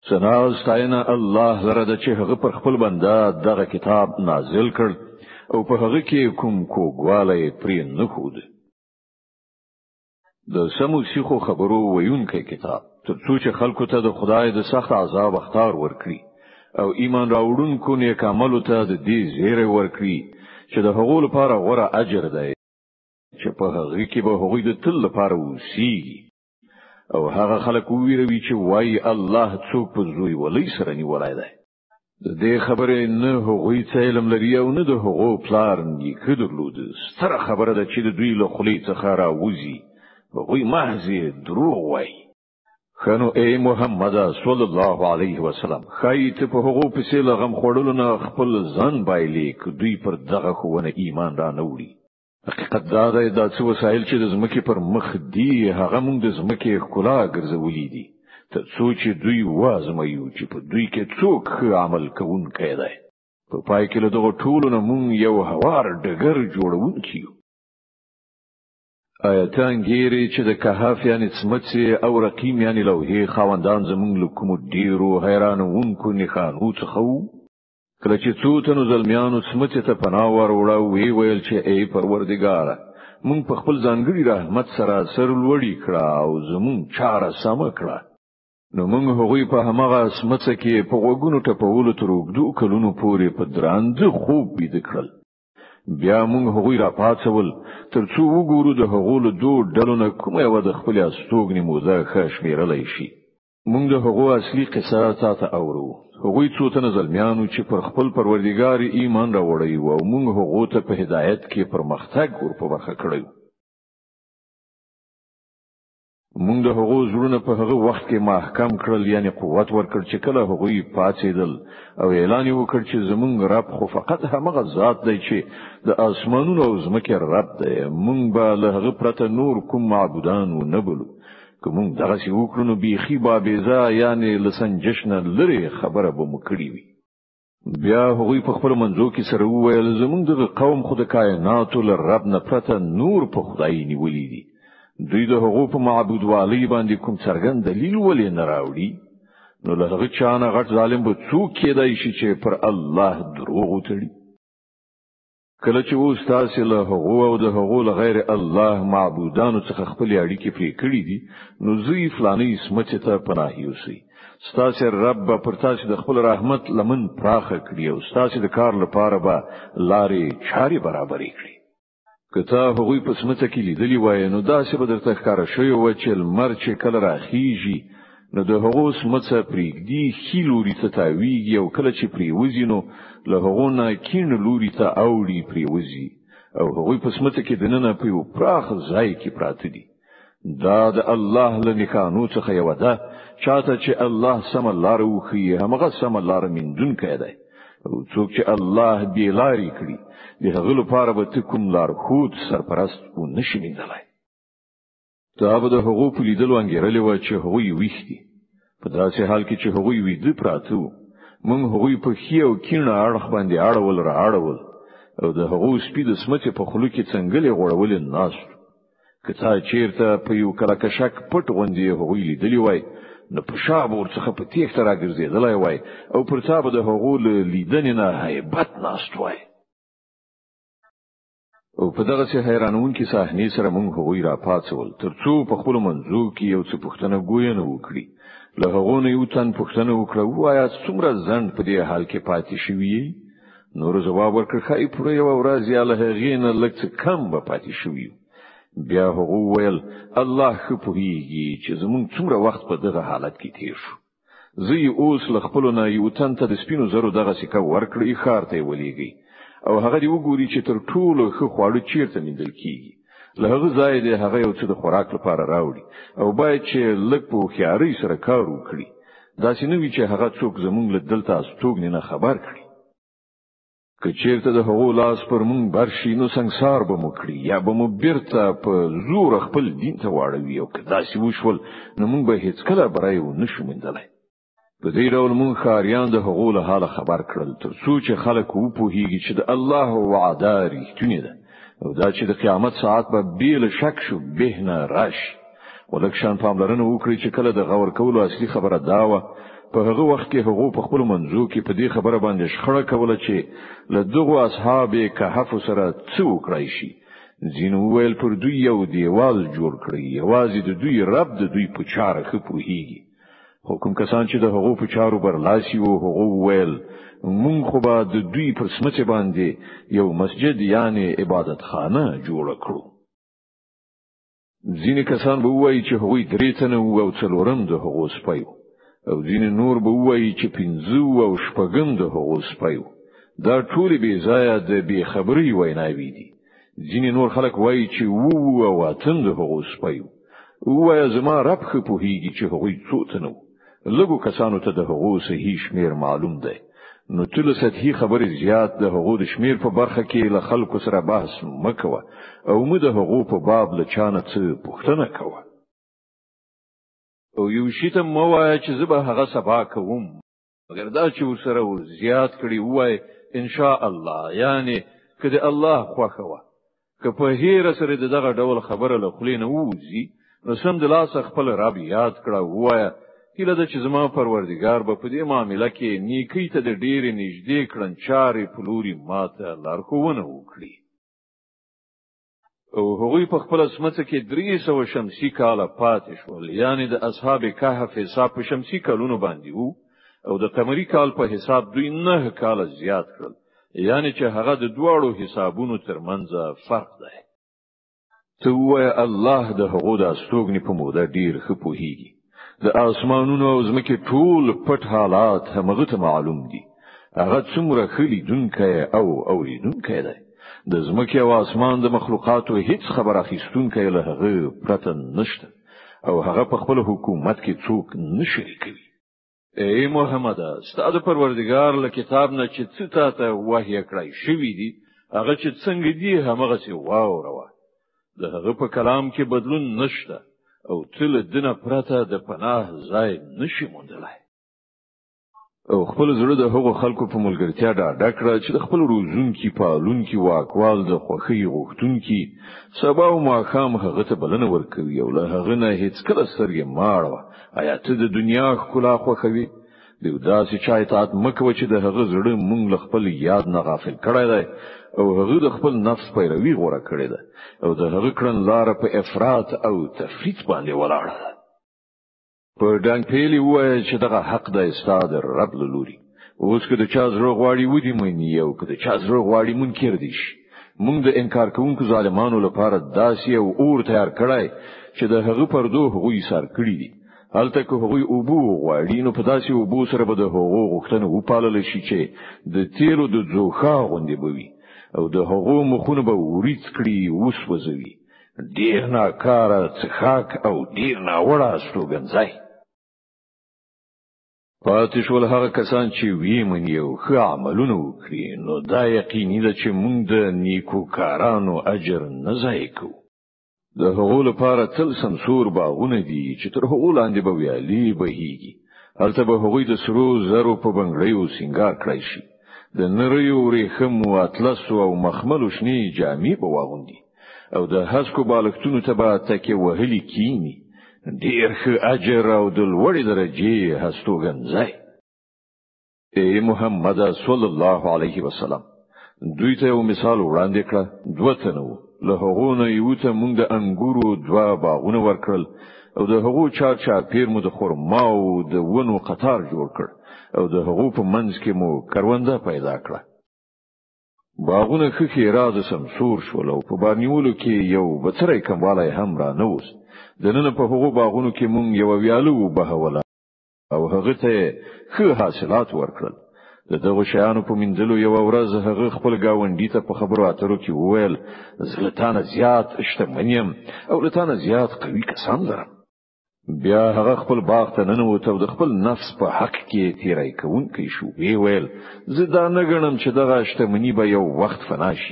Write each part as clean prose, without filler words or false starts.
سنا ستاینه الله لره د چې هغه پر خپل بنده دغه کتاب نازل کړ او په هغه کې کوم کوګواله پرې نه خود د سمو سیخو خبرو ویونکي کتاب ترڅو چې خلکو ته د خدای د سخت عذاب اختار ورکړي او ایمان راوړونکو نیک عملو ته د دې زیری ورکړي چې د هغو لپاره غوره اجر دی چې په هغه کې به هغوی د تل لپاره وسیږي او هغه خلک ویروي چې وای الله څوک په زوی ولې سره نیولای دی د دې خبرې نه هغوی څه علم لري او نه د هغو پلار نیکه درلود ستره خبره ده چې د دوی له خولې څخه راوځي هغوی محض دروغ وایي خنو ای محمد صلی الله علیه وسلم خایت په هغو پسې لغم خوړلو نه خپل ځان بایلي ک دوی پر دغه خوونه ایمان را نه وړي حقیقت دا دی دا څه وسایل چې د زمکه پر مخ دی هغه موږ د زمکه ښکلا ګرځولې دي ته څوک چې دوی وازمایو چې په دوی کې څوک عمل کوونکی دی په پای کې له دغه ټولو نه موږ یو هوار ډګر جوړونکي آیتان ګيري چې د کهف یعنی سمڅه او رقیم یعنی لوحې خواندان زمونږ له کوم ډیرو حیرانونکو نښانو څخه کله چې څو تنو زلمیانو سمڅه ته پناه وروړو وی ویل چې ای پروردګار مونږ په خپل ځانګړي رحمت سره سر لوړی کړه او زمونږ چاره سم کړه نو مونږ هغوی په همغه سمڅه کې په وګونو ټپولو تر وګدو کلونو پورې په دراند خوب بيد کړل بیا مونږ هغوی را پاتول ترڅو وګورو د هغو له دوه ډلو نه کومه یو د خپل استوګنی موزه خښمیرلای شي مونږ د هغو اصلي قصه تاسو اورو هغوی څو تنه زلمیانو چې پر خپل پروردګار ایمان راوړی او مونږ هغو ته په هدایت کې پرمختګ ورپو برخه کړو مونږ د هغو زړونه په هغه وخت کې محکم کړل یعنی قوت ورکړ چې کله هغوی پاتېدل او اعلان وکړ چې زمونږ رب خو فقط همغه ذات دی چې د اسمانونو او زمکه رب دی مونږ به له هغه پرته نور کوم معبودان و نه بلو کوم دغه سی وکړو نو بيخي بابیزا یعنی لسنجشنه لري خبره به مکړی وي بیا هغوی په خپل منځو کې سره وویل زمونږ د قوم خود کائناتو له رب نه پرته نور په خدای نیولې دي دوی د هغو په معبود والی باندې کوم څرګند دلیل ولې نه راوړي نو له هغه چانه غټ ظالم به څوک کېدای شي چې پر الله دروغ وتړي کله چې و استاد له هغو او د هغو له غیر الله معبودانو څخه خپل اړیکې پرې کړې دي نو زوی فلانی سمڅ ته پناه یوسي ستاسو رب پر تاسو د خپل رحمت لمن پراخه کړی او ستاسو د کار لپاره به لارې چاري برابرې کړی کته هغوی په سمڅ کې لیدلی وای نو داسې به درته ښکار شوی و چې لمر چې کله راخیږي نو د هغو سمڅ پرېږدي خیلوري ته تاویږي او کله چې پریوزي نو له هغو نه کین لوري ته اوړي پریوزي او هغوی په سمڅ کې دننه په یو پراخ ځای کې پراته دي دا د الله له نښانو څخه یو ده چاته چې الله سم لار وخی همغه سم لار مندون کړي او څوک چې الله دی لاري کړی د هغه لپاره به کوم لار خود سرپرست و نشي ویندلای دا به د هغو په لیدلو انګیرلې و چې هغوی ویښتي په داسې حال کې چې هغوی ویده پراته مونږ هغوی په خیو کینه اړخ باندې اړول را اړول او د هغو سپید سمڅ په خلو کې څنګهلې غوړول ناس کته چیرته په یو کلکشک پټ غوندې هغوی لیدلی وای نو په شاب ورڅخه په تیښت راګرځیدلای وای او پر تابه د هغو لیدنې نه هیبت ناست وای او په دغه څه حیرانونکې صحنې سره مونږ هغوی را پاتول ترڅو په خپل منځو کې یو څه پوښتنه ګوینه وکړي له هغو نه یو تن پوښتنه وکړه وایا څومره ځند په دې حال کې پاتې شوی نور جواب ورکړ خای پوره یو ورځ یا له هغې نه لږ څه کم به پاتې شوی بیا هغه ویل الله خو پوهیږي چې زمونږ څومره وخت په دغه حالت کې تیر شو زه اوس له خپل نه یو تن ته د سپینو زرو دغه سکه ورکړی خار ته ولېږي او هغه دی وګوري چې تر ټولو خو خواړه چیرته نیدل کیږي له هغه ځای دی هغه یو څه د خوراک لپاره راوړي او باید چې لږ په خیاري سره کار وکړي دا سينوي چې هغه څوک زمونږ له دلته استوګنې نه خبر کړي که چیرته د هغو لاس پر مونږ برشي نو سنگسار به مو کړی یا به مو بیرته په زور خپل دین ته واړوي او که داسې وشول نو مونږ به هیڅ کله برای و نشو مندلای په دې ډول مونږ خاریان د هغو له حاله خبر کړل ترڅو چې خلک وپوهیږي چې د الله وعده ریښتونې ده او دا چې د قیامت ساعت به بیل شک شو به نه راشي ولکشان پاملرنه وکړي چې کله د غور کولو اصلي خبره دا و په هغه وخت کې هغه په خپل منځو کې په دې خبره باندې شخړه کوله چې له دغه اصحاب کهف سره څه وکړای شي. ځینو ویل پر دوی یو دیوال جوړ کړی، یوازې د دوی رب د دوی په چاره ښه پوهیږي. خو کوم کسان چې د هغو په چارو برلاسي وو هغه ویل مونږ خو به د دوی پر سمڅه باندې یو مسجد یعنی عبادت خانه جوړ کړو. ځینې کسان به وایي چې هغوی درې تنه وو او څلورم د هغو سپی وو، او ځینې نور به وایي چې پنځه او شپږم د هغو سپی وو. دا ټول بې ځایه د بې خبرۍ ویناوي دي. ځینې نور خلک وایي چې وو او اتم د هغو سپی وو. وایي زما رب ښه پوهیږي چې هغوی څو تنه وو. لږو کسانو ته د هغو صحیح شمیر معلوم دی. نو ټول سطحي خبرې زیات د هغو د شمیر په برخه کې له خلکو سره بحث مکوه او موږ د هغو په باب له چانه څه پوښتنه کوه. او یو شی ته مو وایي چې زه به هغه سبا کوم، مګر دا چې ورسره زیات کړي وای ان شاء الله، یعنی کله الله خوښه وه. که په هیر سره دغه ډول خبره له خلې نه ووځي نو سم د لاس خپل رب یاد کړه وایي کله د چې زما پروردگار به په دې معاملې کې نیکی ته د ډېرې نږدې کړنچارې پلوري ماته لارښوونه وکړي. او هغوی په خپل سمڅه کې 300 شمسي کاله پاتې شول، یعنی د اصحاب کهف حساب په شمسي کالونو باندې وو او د قمري کال په حساب دوی 9 کاله زیات کړل، یعنی چې هغه د دواړو حسابونو ترمنځ فرق دی. ته وایې الله د هغو د استوګنې په موده ډېر ښه پوهیږي. د اسمانونو او زمکه ټول پټ حالات همغه ته معلوم دي. هغه څومره خلی دونکې او اوریدونکې دی. د زمکه او اسمان د مخلوقاتو هیڅ خبر اخیستونکې له هغه پرته نشته او هغه په خپل حکومت کې څوک نشریکوي. ای محمد، ستاسو پروردگار له کتاب نه چې څه ته وحی کړی شوی دی هغه چې څنګه دی همغه څه واوروه. د هغه په کلام کې بدلون نشته او تل دنه پرته د پناه ځای نشي موندلای. او خپل زړه د هغو خلکو په ملګرتیا ډاډه کړه چې د خپل روزونکي پالونکي واکوال د خوخي غوښتونکي سبا او ماښام هغه ته بلنه ورکوي او له هغه نه هیڅ کله سترګې ماړه. آیا ته د دنیا ښکلا خوښوي؟ د داسې چا اطاعت مکوه چې د هغه زړه مونږ له خپل یاد نه غافل کړی دی او هغه د خپل نفس پیروي غوړه کړې ده او د هغه کړنلاره په افراط او تفریط باندې ولاړه ده. په ډنګ پیلي وایي چې دغه حق د استاد رب لوري. اوس که د چا زړه غواړي ودی مینی او که د چا زړه غواړي منکر دي شي. موږ د انکار کوونکو ظالمانو لپاره داسې او اور تیار کړای چې د هغه پردو هغوی سر کړی دي. هلته که هغوی اوبو غواړي نو په داسې اوبو سره به د هغو غوښتنه وپالل شي چې د تیلو د ځوخا غوندې بوي او د هغو مخونه به وریځ کړي وسوځوي. ډیر ناکاره څښاک او ډیر ناوړه استوګنځای. پاتې شول هغه کسان چې ویمني او ښه عملونه وکړي، نو دا یقیني ده چې موږ د نیکو کارانو اجر نه ضایع کوو. د هغو لپاره تل سمسور باغونه دي چې تر هغو لاندې به ویالې بهیږي. هلته به هغوی د سرو زرو په بنګړیو سینګار کړی شي. د نریو ورېښمو اطلسو او مخملو شنې جامې به واغوندي او د هسکو بالښتونو ته به تکیه وهلي کینی. ډیر ښه اجر او د لوړې درجې هستوګنځای. ای محمد صلی الله علیه وسلم، دوی ته یو مثال وړاندې کړه. 2 تنه وو، له هغو نه یو ته موږ د انګورو 2 باغونه ورکړل او د هغو چار پیر مو د خرما او د ونو قطار جوړ کړ او د هغو په منځ کې مو کرونده پیدا کړه. باغونه خخي راز سمسور شول او په بارنیولو کې یو بڅرای کموالی هم را نووس. دنه په هغو باغونو کې مونږ یو ویالو بهوله او هغه ته ښه حاصلات ورکړل. دغه شیانو په منځلو یو ورځ هغه خپل گاونډي ته په خبرو اترو کې وویل زلتانه زیات شتمنیم او لتانه زیات قوي کسان لرم. بیا هغه خپل باغ ته ننوت او د خپل نفس په حق کې تیرای کوونکی شو. ویل زه دا نه ګڼم چې دغه شتمنی به یو وخت فنا شي.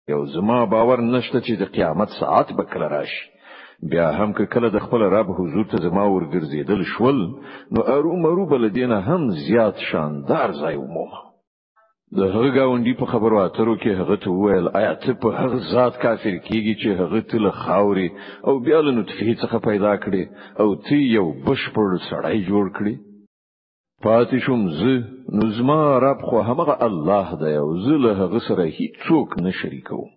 یو زما باور نشته چې د قیامت ساعت به کله راشي. بیا هم که کله د خپل رب حضور ته زما ورګرځیدل شول نو ارومرو بل دینه هم زیات شاندار ځای ومومه. د هغه گاونډي په خبرو اترو کې هغه ته وویل آیا ته په هغه ذات کافر کیږي چې هغه تل خاوري او بیا له نطفه څخه پیدا کړي او ته یو بشپړ سړی جوړ کړي پاتې شوم زه نو زما رب خو همغه الله دی او زه له هغه سره هیڅوک نه شریکوم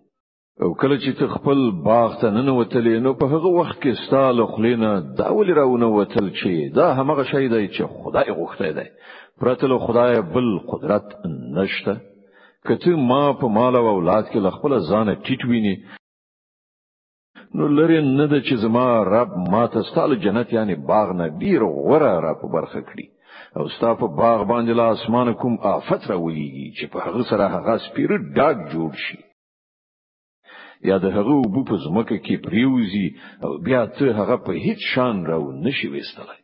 او کله چې ته خپل باغ ته ننوتلې نو په هغه وخت کې ستاله خلینا دا ولې راونه وتل چې دا همغه شی دی چې خدای غوښته دی پرته له خدای بل قدرت نشته کته ما په مال او اولاد کې له خپل ځان ټیټ ویني نو لري نه د چې زما رب ما ته ستاله جنت یعنی باغ نه ډیر غوړه را په برخه کړی او ستا په باغ باندې لا اسمان کوم آفت راولېږي چې په هغه سره هغه سپیر ډاګ جوړ شي یا د هغه وبو په ځمکه کې پریوزي او بیا ته هغه په هیڅ شان راو نشي وستلای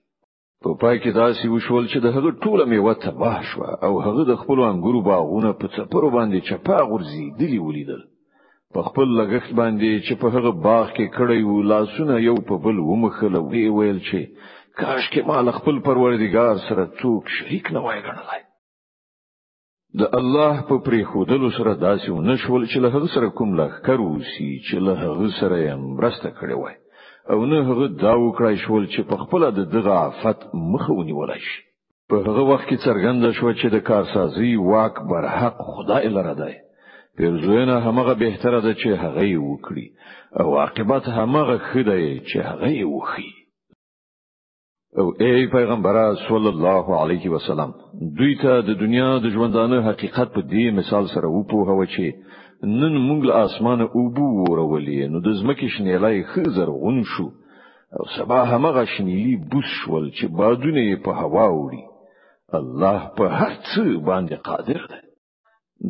په پای کې داسې وشول چې د هغه ټوله میوه تباه شو او هغه د خپل انګورو باغونه په څپرو باندې چپا غورځېدلي ولیدل په خپل لګښت باندې چې په هغه باغ کې کړی و لاسونه یو په بل ومخله ویل چې کاش کې ما خپل پروردګار سره څوک شریک نه وای ګڼلای د الله په پری خودلو سره داسې ونشول چې له هغه سره کوم لخر وسی چې له هغه سره یې مرسته کړې وای او نه هغه دا وکړای شول چې په خپل د دغه آفت مخه ونیولای شي په هغه وخت کې څرګنده شو چې د کارسازي واک برحق خدای لره دی پیرزوینه همغه بهتره ده چې هغه یې وکړي او عاقبت همغه خدای چې هغه یې وخی او ای پیغمبر صلی الله علیه وسلم دوی ته د دنیا د ژوندانه حقیقت په دې مثال سره وپوهاوه چې نن موږ له اسمانه اوبو ورولې نو د زمکه شنیلای خزر غون شو او سبا همغه شنیلی بوس شول چې بادونه په هوا وړي الله په هر څه باندې قادر دی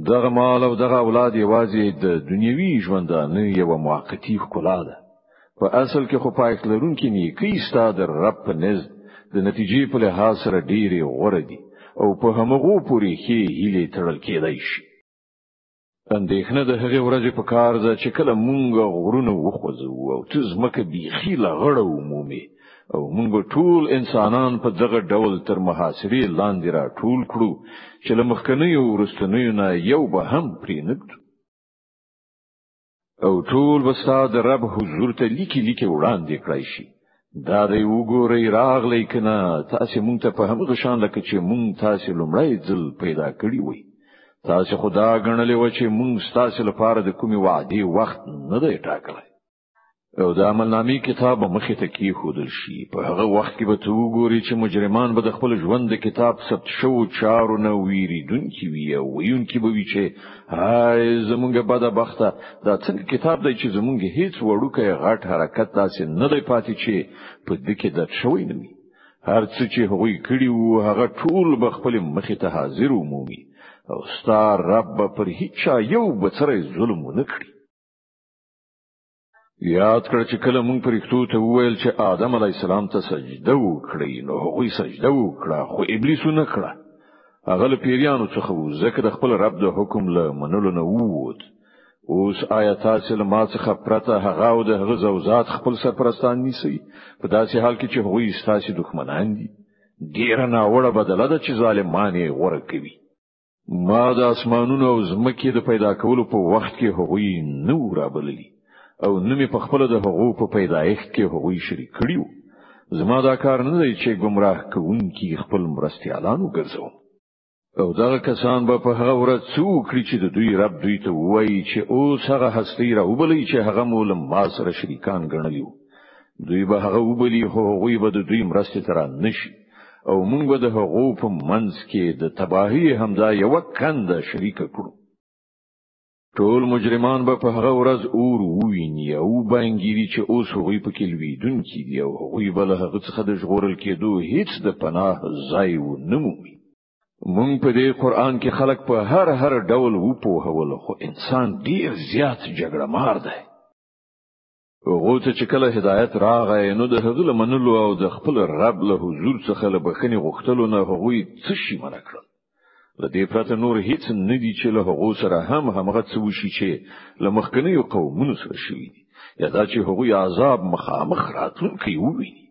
دغه مال او دغه اولاد یوازې د دنیوي ژوندانه یو موقتی ښکلا ده په اصل کې خو پایښت لرونکي نه کی ستاد رب په نزد د نتیجې په لحاظ سره ډېری غوړه دي او په همغه پورې کې هیله تړل کېدای شي اندېښنه د هغه ورځې په کار ده چې کله مونږ غرونه وخوځو او تزمکه بیخي لغړه ومومي او مونږ ټول انسانان په دغه ډول تر محاصرې لاندې را ټول کړو چې لمخکنیو ورستنیو نه یو به هم پرې نګدو او ټول بستا د رب حضور ته لیکي وړاندې کړی شي دا دی وګورئ راغلی کنه تاسو مونږ ته په همغه شان لکه چې مونږ تاسو لمړی ځل پیدا کړی وي تاسو خدا غنلې و چې مونږ تاسو لپاره د کومي وعده وخت نه دی ټاکلی او د عملنامې کتاب مخې ته کې خودل شي په هغه وخت کې به تو ګوري چې مجرمان به د خپل ژوند د کتاب ثبت شو چارو نه ویریدونکي وي او ویونکي به وي چې هاي زمونږ بدبخته دا څنګه کتاب دی چې زمونږ هیڅ وړوکی غټ حرکت تاسو نه دی پاتې چې په دې کې د شوی نه وي هر څه چې هغوی کړی وو هغه ټول به خپل مخې ته حاضر ومومي او ستار رب پر هیڅ یو بڅره ظلم نه کړی یاد کړ چې کله مونږ پرښتو ته وویل چې آدم علی السلام ته سجده وکړي نو هغه سجده وکړه خو ابلیس نه کړه هغه له پیریانو څخه و ځکه د خپل رب د حکم له منلو نه ووت اوس آیات سلمہ څخه پرته هغه او د هغه زوجات خپل سرپرستان نیسي په داسې حال کې چې هغه ستاسو دښمنان دي ډیر نه وړه بدله ده چې ظالمانه غوړه کوي ما د اسمانونو او زمکه د پیدا کولو په وخت کې هغه نو را بللی او نمی په خپل د هغو په پیدایښت کې هغوی شریک کړیو زما دا کار نه دی چې گمراه کوونکی خپل مرستيالان وګرځوم او دا کسان به په هغه ورځ څوک چې د دوی رب دوی ته وایي چې اوس هغه هستی را وبلی چې هغه مول ما سره شریکان ګڼلیو دوی به هغه وبلی هغوی به د دوی مرستې تر نشي او موږ به د هغو په منځ کې د تباہی همدا یو کنده شریک کړو ټول مجرمان به په هغه ورځ اور وویني او بانګيري چې اوس هغوی په کې لویدونکي دي او هغوی به له هغه څخه د ژغورل کېدو هیڅ د پناه ځای و نه مومي مونږ په دې قران کې خلق په هر ډول وپوهول خو انسان ډیر زیات جګړه مار دی هغه ته چې کله هدایت راغی نو د هغه منلو او د خپل رب له حضور څخه له بخښنې غوښتلو نه هغوی څه شي منع کړل لدې پرته نور هیڅ نه دي چې له هغه سره همغه څه وشي چې له مخکنیو قومونو سره شوي دي یا دا چې هغوی عذاب مخامخ راتلونکي وویني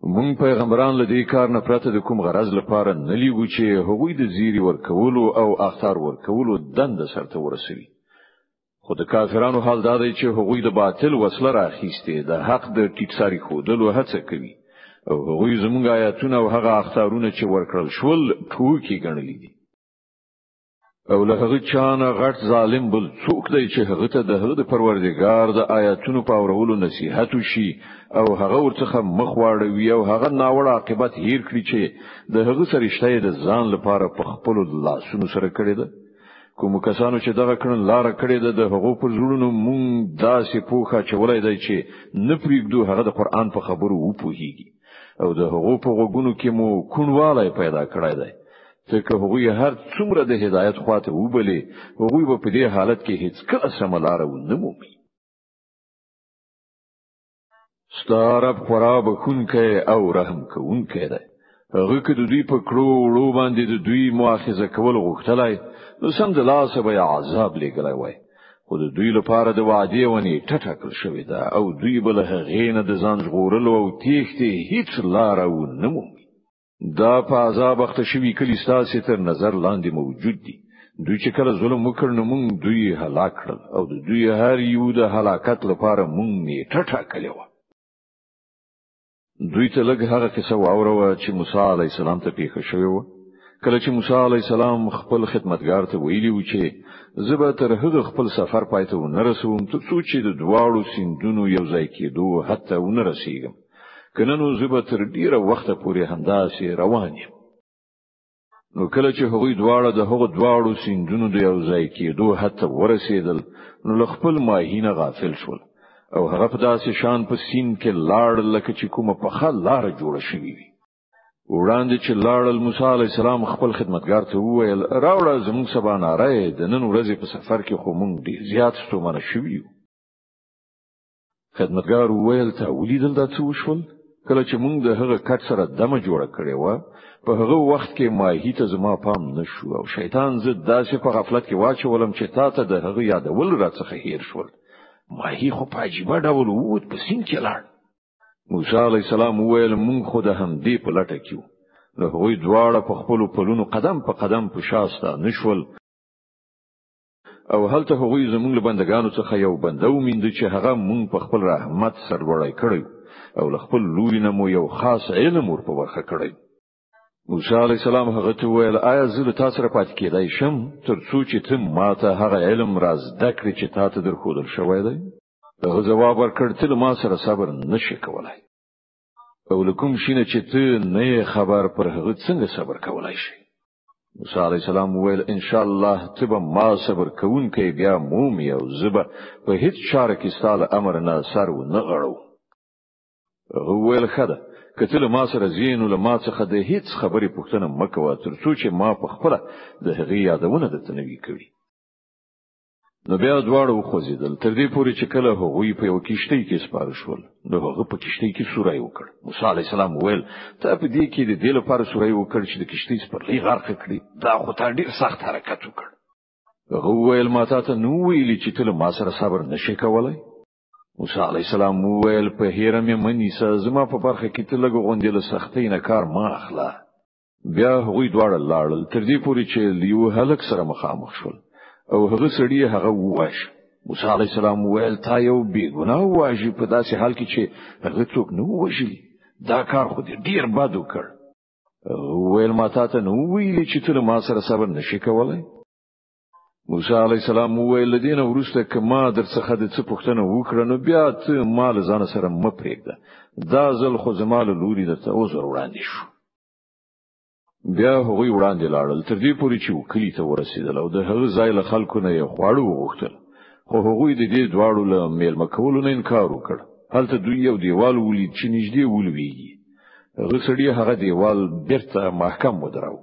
مونږ پیغمبران له دې کار نه پرته د کوم غرض لپاره نه لیږو چې هغوی د زیری ورکولو او اخطار ورکولو دند سرته ورسوي. خو د کافرانو حال دا دی چې هغوی د باطل وسله راخیستې د حق د ټیټساري خودلو هڅه کوي او هغوی زموږ آیاتونه او هغه اخطارونه چې ورکړل شول ټوکی ګڼلې دي. او له هغه چانه غټ ظالم بل څوک دی چې هغه ته د هغه د پروردګار د آیاتونو په اورولو نصيحت وشي او هغه ورڅخه مخ واړوي او هغه ناوړه عاقبت هیر کړی چې د هغه سرشته د ځان لپاره په خپل لاسونو سره کړی ده. کوم کسانو چې دغه کړن لار کړی ده د هغو پر زړونو مونږ داسې پوښه چولای دی چې نه پریږدو هغه د قران په خبرو وپوهیږي او د هغو په غوګونو کې مو کونواله پیدا کړی دی. ځکه هغوی هر څومره د هدایت خواته وبلي هغوی په دې حالت کې هیڅ کله سم لار ونه مومي. ستارب خورا بخونکه او رحم کوونکه دی. هغه که د دوی په کړو وړو باندې د دوی مؤاخذه کول غوښتلای نو سم د لاسه به عذاب لګلای وای. خو د دوی لپاره د وعده ونی ټټکل شوې ده او دوی بل هغه نه د ځان ژغورلو او تېښتې هیڅ لار ونه مومي. دا په عذاب اخته شوی کلی ستاسو تر نظر لاندې موجود دي. دوی چې کله ظلم وکړ نو موږ دوی هلاک کړل او د دوی هر یو د هلاکت لپاره موږ نیټه ټاکلې و. دوی ته لږ هغه کیسه واوروه چې موسی علی السلام ته پیښه شوې و. کله چې موسی علی السلام خپل خدمتګار ته ویلی و چې زه به تر هغه خپل سفر پای ته ونرسوم تر څو چې د دواړو سیندونو یو ځای کېدو حتی ونرسېږم. کنه نو زه به تر ډیره وخته پورې همداسې روان یم. نو کله چې هغوی دواړه د هغو دواړو سیندونو د یو ځای کېدو حتی ورسېدل نو له خپل ماهینه غافل شول او هغه په داسې شان په سیند کې لاړ لکه چې کومه په خل لار جوړه شوې وي. وړاندې چې لاړل موسی علی السلام خپل خدمتګار ته وویل راوړه زموږ سبا ناره د نن ورځې په سفر کې خو مونږ ډیر زیات ستومانه شوو. خدمتګار وویل ته ولیدل دا څه وشول؟ کله چې مونږ د هغه کټ سره دمه جوړه کړې و په هغه وخت کې ماهی ته زما پام نشو او شیطان زه داسې په غفلت کې واچولم چې تا ته د هغه یادول راڅخه هیر شول. ماهی خو په عجیبه ډول ووت په سیند کې لاړ. موسی علی السلام وویل مونږ خو د همدې په لټه کې وو. نو هغوی دواړه په خپلو پلونو قدم په قدم په شاسته نشول او هلته هغوی زمونږ له بندگانو څخه یو بنده وموند چې هغه مونږ په خپل رحمت سرلوړی کړی او له خپل لوري نه مو یو خاص علم ور په برخه کړی. موسی علی السلام هغه ته وویل آیا زه له تاسو سره پاتې کېدای شم تر څو چې ته ماته هغه علم راز دکړې چې تاسو درخودل شوی دی؟ هغه جواب ورکړ ته ما سره صبر نشې کولای او لکم شینه چې ته نه خبر پر هغه څنګه صبر کولای شي؟ موسی علی السلام وویل ان شاء الله ته به ما صبر کوونکی بیا مومي او زبه په هیڅ چاره کې ستاله امر نه سر و نه غړو. هغه وویل خده کته له ما سره زینو له ما څخه د هیڅ خبرې پوښتنه مکوه تر څو چې ما په خپل د هغه یادونه د تنوي کړی. نو بیا دواړه وخوځیدل تر دې پورې چې کله هغوی په یو کشتۍ کې سپاره شول. نو هغه په کشتۍ کې سورای وکړ. موسی علی السلام وویل ته په دې کې د دې لپاره سورای وکړ چې د کشتۍ سپرلي غرق کړي. دا خو ته ډیر سخت حرکت وکړ. هغه وویل ما ته نو ویلي چې ته ما سره صبر نشې کولای. موسی علی السلام وویل په هیره مې منی زما په برخه کې ته لږ غونډې له سختۍ نه کار ما اخلا. بیا هغوی دواړه لاړل تر دې پورې چې لیو هلک سره مخامخ شول او هغه سړی هغه وواژ. موسی علی السلام وویل تا یو بی ګناه واژې په داسې حال کې چې هغه څوک نه وژلی. دا کار خو ډیر بد وکړ. وویل ما ته نو ویلي چې ته ما سره صبر نشې کولای. موسی علی السلام وویل دینه ورسته کما در څخه د څه پوښتنه وکړه نو بیا ته مال ځان سره مپرېږده. دا ځل خو زمال لوري درته عذر وړاندې شو. بیا هغوی وړاندې لاړل تر دې پورې چې وکلی ته ورسېدل او د هغه ځای له خلکو نه یې خواړه وغوښتل. خو هغوی د دې دواړو له میلمه کولو نه انکار وکړ. هلته دوی یو دیوال ولید چې نږدې ولویږي. هغه سړی هغه دیوال بیرته محکم ودراو.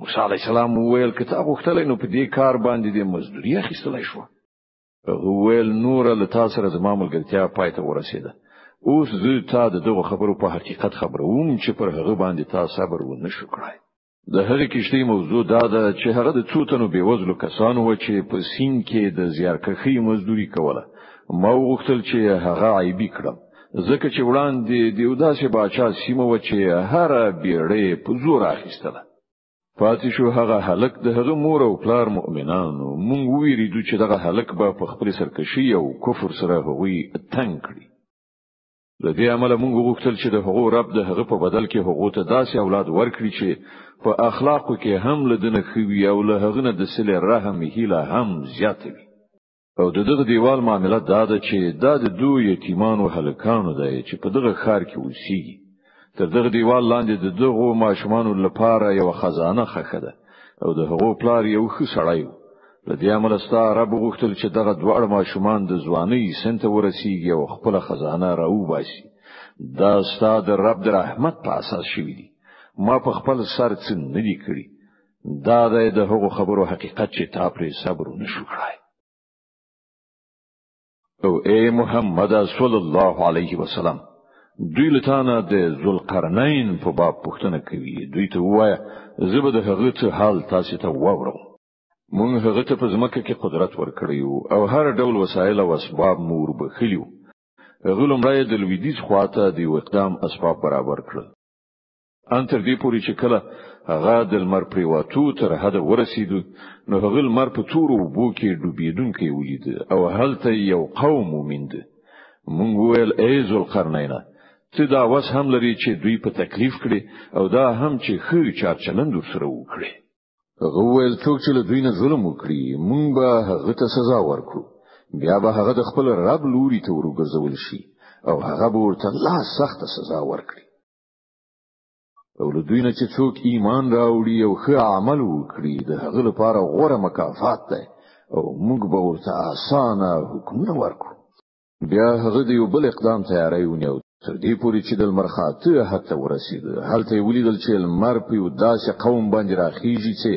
موسی علی السلام وویل که تا غوښتلای نو په دې کار باندې د مزدوري اخیستلای شو. هغه وویل نور له تاسو سره زما ملګرتیا پای ته ورسېده. اوس زه تا دغه خبرو په حقیقت خبروم چې پر هغه باندې تاسو صبر ونه شو کړای. د هغې کشتۍ موضوع دا ده چې هغه د څو تنو بېوزلو کسانو و چې په سیند کې د زیارکښۍ مزدوري کوله. ما وغوښتل چې هغه عیبي کړم ځکه چې وړاندې د یو داسې باچا سیمه و چې هر بیړې په زور اخیستله. پاتې شو هغه هلک د هغه مور او پلار مؤمنانو. مونږ ویریدو چې دغه هلک به په خپل سرکشي او کفر سره هغوی تنګ کړي. له دې عمله مونږ غوښتل چې د هغو رب د هغه په بدل کې هغو ته داسې اولاد ورکړي چې په اخلاقو کې هم لدنه خوي او له هغه نه د صله رحم هیله هم زیات وي. او دغه دیوال معاملې دا ده چې دا د دوه یتیمانو هلکانو دی چې په دغه ښار کې اوسېږي. تر دغه دیوال لاندې د دغه ماشومانو لپاره یو خزانه ښخه ده او د هغو پلار یو ښه سړی و. له دې عمله ستا رب غوښتل چې دغه دوه ماشومان د ځوانۍ سن ته ورسیږي او خپل خزانه راوباسي. دا ستا د رب د رحمت په اساس شوی دی. ما په خپل سر څه نه دی کړی. دا د هغو خبرو حقیقت چې تا پرې صبر نشو کړای. او اے محمد صلی الله علیه وسلم، دوی لتانه د ذوالقرنین په باب پوښتنه کوي. دوی ته وایي زه به د هغه څه حال تاسو ته واورم. مونږ هغه ته په ځمکه کې قدرت ورکړیو او هر ډول وسایل او اسباب مور بخلیو. هغه لمړی د لویدیځ خواته د اقدام اسباب برابر کړل. ان تر دې پورې چې کله هغه د لمر پریواتو تر حد ورسېدو نو هغه لمر په تورو وبو کې ډوبېدونکی ولید او هلته یو قوم ومند. مونږ ویل ای ذوالقرنین، ته دا وس هم لري چې دوی په تکلیف کړي او دا هم چې خو چار چلند سره وکړي. هغه ویل څوک چې له دوی نه ظلم وکړي مونږ به هغه ته سزا ورکړو. بیا به هغه د خپل رب لوري ته ورګرځول شي او هغه به ورته لا سخت سزا ورکړي. او له دوی نه چې څوک ایمان راوړي او ښه عمل وکړي د هغه لپاره غوره مکافات ده او موږ به ورته اسانه حکمونه ورکړو. بیا هغه د یو بل اقدام تیاری ونیو تر دې پورې چې د لمر خاته حتی ورسید. هلته ولیدل چې لمر په یو داسې قوم باندې راخیږي چې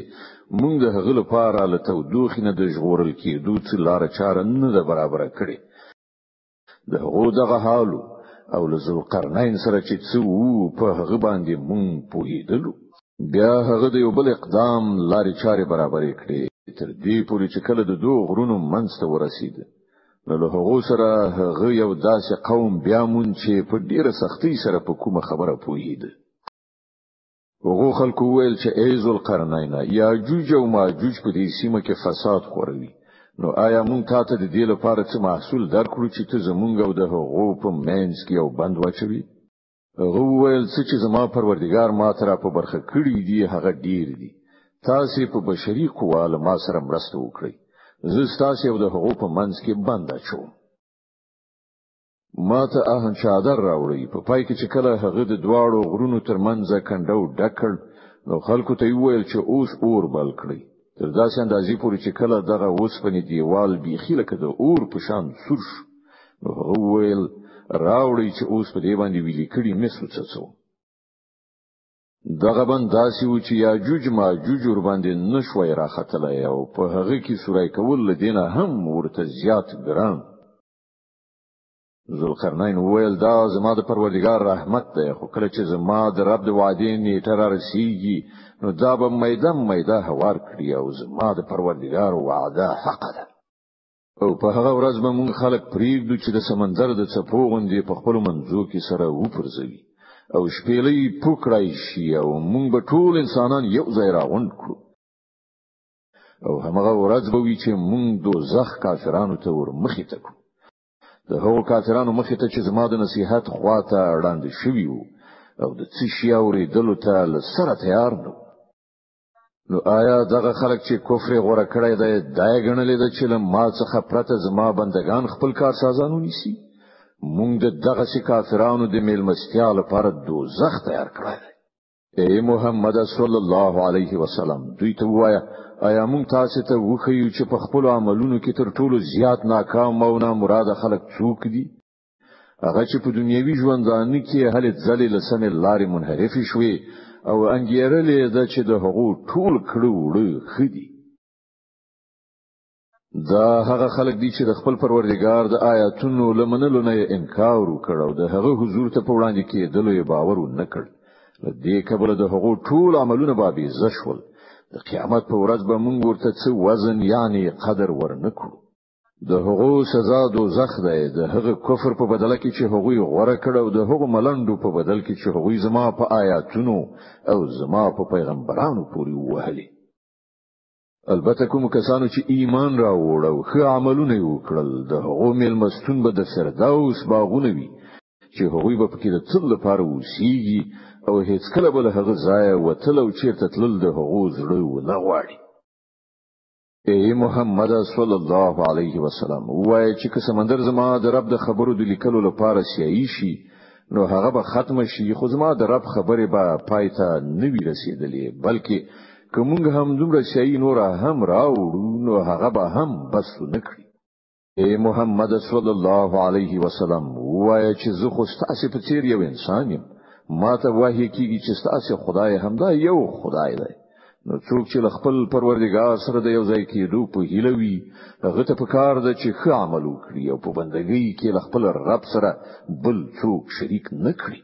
موږ د هغه لپاره له تودوخې نه د ژغورل کېدو څه لاره چاره نه ده برابر کړې. د هغو دغه حالو او له ذوالقرنین سره چې څه وو په هغه باندې مونږ پوهیدلو. بیا هغه د یو بل اقدام لارې چارې برابرې کړې تر دې پورې چې کله د دوه غرونو منځ ته ورسید. نو له هغه سره هغه یو داسې قوم بیا مون چې په ډیره سختۍ سره په کومه خبره پوهید. هغه خلکو ویل چې ای ذوالقرنین، یاجوج او ماجوج په دې سیمه کې فساد خوروي. نو آیا مونږ تاسو د دې لپاره څه محصول درکړو چې ته زمونږ او د هغو په منځ کې یو بند واچوي؟ هغه ویل چې زما پروردګار ما تر په برخه کړی دی هغه ډیر دی. تاسو په بشري قوا له ما سره مرسته وکړئ. زه تاسو یو د هغو په منځ کې بند اچوم. ما ته اهن چادر راوړی. په پای کې چې کله هغه د دواړو غرونو ترمنځ کنډو ډکړ نو خلکو ته ویل چې اوس اور بل کړئ. تر داسې اندازې پورې چې کله دغه اوسپنې دیوال بیخي لکه د اور په شان سور شو. نو هغه ویل راوړی چې اوس په دې باندې ویلي کړي مسو څه. دغه باندې داسې و چې یاجوج ماجوج ور باندې نشوي راختلای او په هغه کې سورای کول لدینه هم ورته زیات ګران. ذوالقرنین ویل دا زما د پروردګار رحمت دی، خو کله چې زما د رب د وعدې نیټه را رسیږي نو دا به میده هوار کړی او زما د پروردګار وعده حق ده. او په هغه ورځ به موږ خلک پریږدو چې د سمندر د څپو غوندې په خپل منځو کې سره وپرځوي او شپېلې پوکړای شي او موږ به ټول انسانان یو ځای راغونډ کړو. او همغه ورځ به وي چې موږ دوزخ کافرانو ته ور مخې ته کړو. د هغو کافرانو مخې ته چې زما د نصیحت خواته وړاندې شوي وو او د څه شي اورېدلو ته له سره تیار نه. نو آیا دغه خلک چې کفر غوړه کړی دی دا یې ګڼلې ده چې له ما څخه پرته زما بندگان خپل کار سازانو نیسي؟ مونږ د دغه کافرانو د میلمستیا لپاره دوزخ تیار کړی دی. ای محمد صلی الله علیه وسلم، دوی ته وایه آیا مونږ تاسو ته وښیو چې په خپل عملونو کې تر ټولو زیات ناکام او نامراد خلک څوک دي؟ هغه چې په دنیوي ژوندانه کې هلې ځلې له سمې لارې منحرف شوي او انګیرلې ده چې د هغو ټول کړو وړو خدي. دا هغه خلک دي چې د خپل پروردګار د آیاتونو لمنلو نه انکار وکړ او د هغه حضور ته په وړاندې کېدلو یې باور نه کړ. دې کبله د هغو ټول عملونه به زشول. د قیامت په ورځ به موږ ورته څه وزن یعنی قدر ورنکړو. د هغو سزا دوزخ دی د هغه کفر په بدله کې چې هغوی غوړه کړو د هغو ملنډو په بدل کې چې هغوی زما په آیاتونو او زما په پیغمبرانو پورې وهلي البته کوم کسانو چې ایمان راوړ او ښه عملونه وکړل د هغو ملمستون به د فردوس باغونه وي چې هغوی به پکې د تل لپاره اوسېږي او هیڅ کله به له هغه ځایه وتل او چیرته تلل د هغو زړه نه غواړي ای محمد صلی الله علیه وسلم وای چې که سمندر زما د رب د خبرو د لیکلو لپاره سیايي شي نو هغه به ختم شي خو زما د رب خبره به پایته نه وی رسیدلې بلکې کومه هم دومره سیايي نور هم راوړو نو هغه به هم بس نکړي ای محمد صلی الله علیه وسلم وای چې زه خو ستاسو په څیر یو انسان یم ما ته وایي کیږي چې ستاسو خدای همدا یو خدای دی نو څوک چې خپل پروردګار سره د یو ځای کېدو په هیله وي هغه ته پکار ده چې ښه عمل وکړي او په بندګۍ کې خپل رب سره بل څوک شریک نه کړي